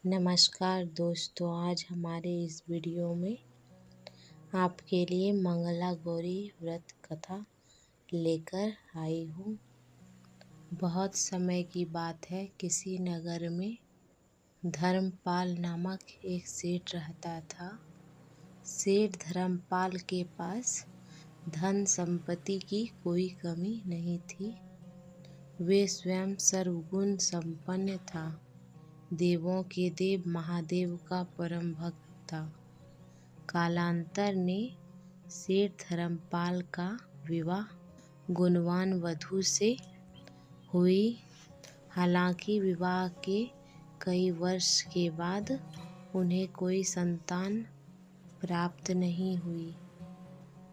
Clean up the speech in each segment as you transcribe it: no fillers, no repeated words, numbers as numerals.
नमस्कार दोस्तों, आज हमारे इस वीडियो में आपके लिए मंगला गौरी व्रत कथा लेकर आई हूँ। बहुत समय की बात है, किसी नगर में धर्मपाल नामक एक सेठ रहता था। सेठ धर्मपाल के पास धन संपत्ति की कोई कमी नहीं थी। वे स्वयं सर्वगुण संपन्न था। देवों के देव महादेव का परम भक्त था। कालांतर ने सेठ धर्मपाल का विवाह गुणवान वधू से हुई। हालांकि विवाह के कई वर्ष के बाद उन्हें कोई संतान प्राप्त नहीं हुई,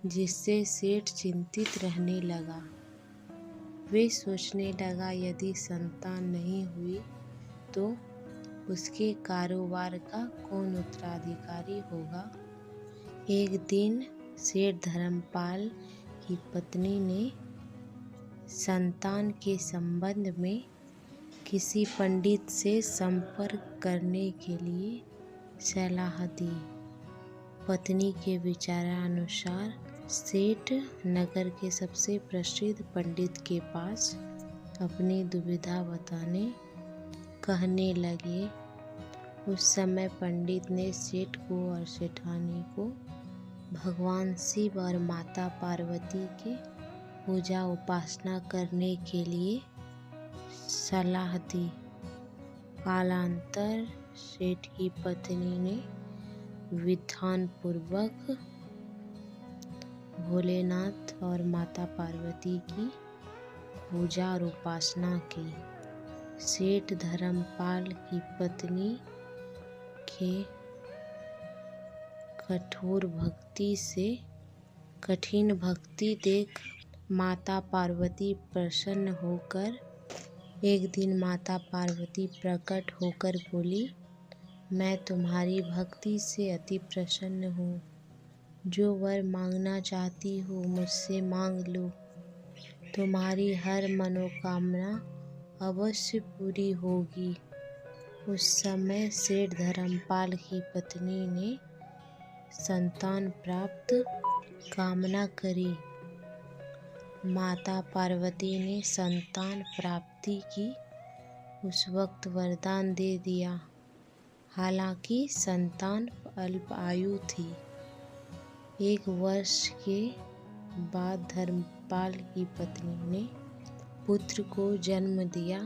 जिससे सेठ चिंतित रहने लगा। वे सोचने लगा, यदि संतान नहीं हुई तो उसके कारोबार का कौन उत्तराधिकारी होगा। एक दिन सेठ धर्मपाल की पत्नी ने संतान के संबंध में किसी पंडित से संपर्क करने के लिए सलाह दी। पत्नी के विचारानुसार सेठ नगर के सबसे प्रसिद्ध पंडित के पास अपनी दुविधा बताने कहने लगे। उस समय पंडित ने सेठ को और सेठानी को भगवान शिव और माता पार्वती के पूजा उपासना करने के लिए सलाह दी। कालांतर सेठ की पत्नी ने विधान पूर्वक भोलेनाथ और माता पार्वती की पूजा और उपासना की। सेठ धर्मपाल की पत्नी के कठिन भक्ति देख माता पार्वती प्रसन्न होकर एक दिन माता पार्वती प्रकट होकर बोली, मैं तुम्हारी भक्ति से अति प्रसन्न हूँ। जो वर मांगना चाहती हो मुझसे मांग लो। तुम्हारी हर मनोकामना अवश्य पूरी होगी। उस समय सेठ धर्मपाल की पत्नी ने संतान प्राप्त कामना करी। माता पार्वती ने संतान प्राप्ति की उस वक्त वरदान दे दिया। हालांकि संतान अल्प आयु थी। 1 वर्ष के बाद धर्मपाल की पत्नी ने पुत्र को जन्म दिया।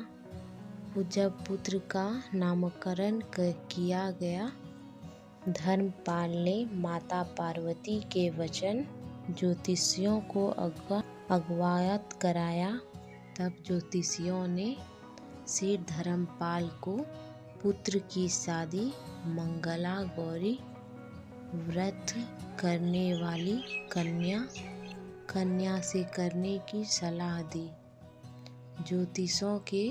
जब पुत्र का नामकरण किया गया, धर्मपाल ने माता पार्वती के वचन ज्योतिषियों को अवगत कराया। तब ज्योतिषियों ने सेठ धर्मपाल को पुत्र की शादी मंगला गौरी व्रत करने वाली कन्या से करने की सलाह दी। ज्योतिषों के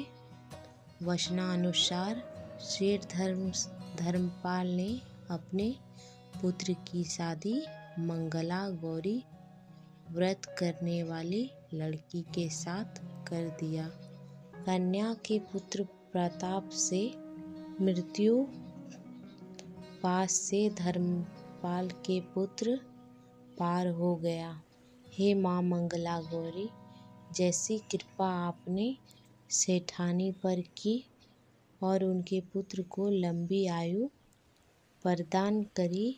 वचनानुसार सेठ धर्मपाल ने अपने पुत्र की शादी मंगला गौरी व्रत करने वाली लड़की के साथ कर दिया। कन्या के पुत्र प्रताप से मृत्यु पास से धर्मपाल के पुत्र पार हो गया। हे माँ मंगला गौरी, जैसी कृपा आपने सेठानी पर की और उनके पुत्र को लंबी आयु प्रदान करी,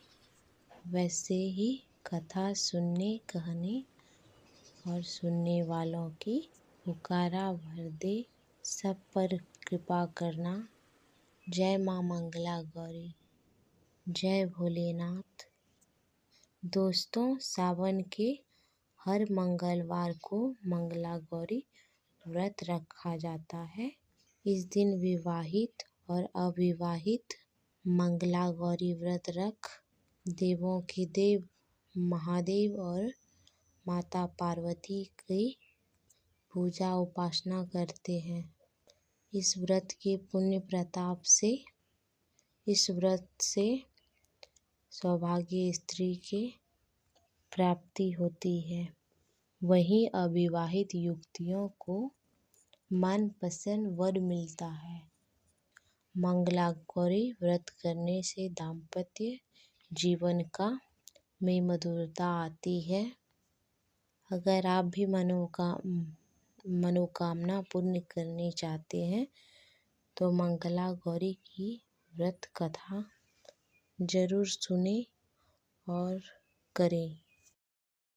वैसे ही कथा कहने और सुनने वालों की पुकारा भर दे। सब पर कृपा करना। जय माँ मंगला गौरी, जय भोलेनाथ। दोस्तों, सावन के हर मंगलवार को मंगला गौरी व्रत रखा जाता है। इस दिन विवाहित और अविवाहित मंगला गौरी व्रत रख देवों के देव महादेव और माता पार्वती की पूजा उपासना करते हैं। इस व्रत के पुण्य प्रताप से इस व्रत से सौभाग्य स्त्री के प्राप्ति होती है। वहीं अविवाहित युवतियों को मनपसंद वर मिलता है। मंगला गौरी व्रत करने से दाम्पत्य जीवन में मधुरता आती है। अगर आप भी मनोकामना पूर्ण करनी चाहते हैं तो मंगला गौरी की व्रत कथा जरूर सुनें और करें।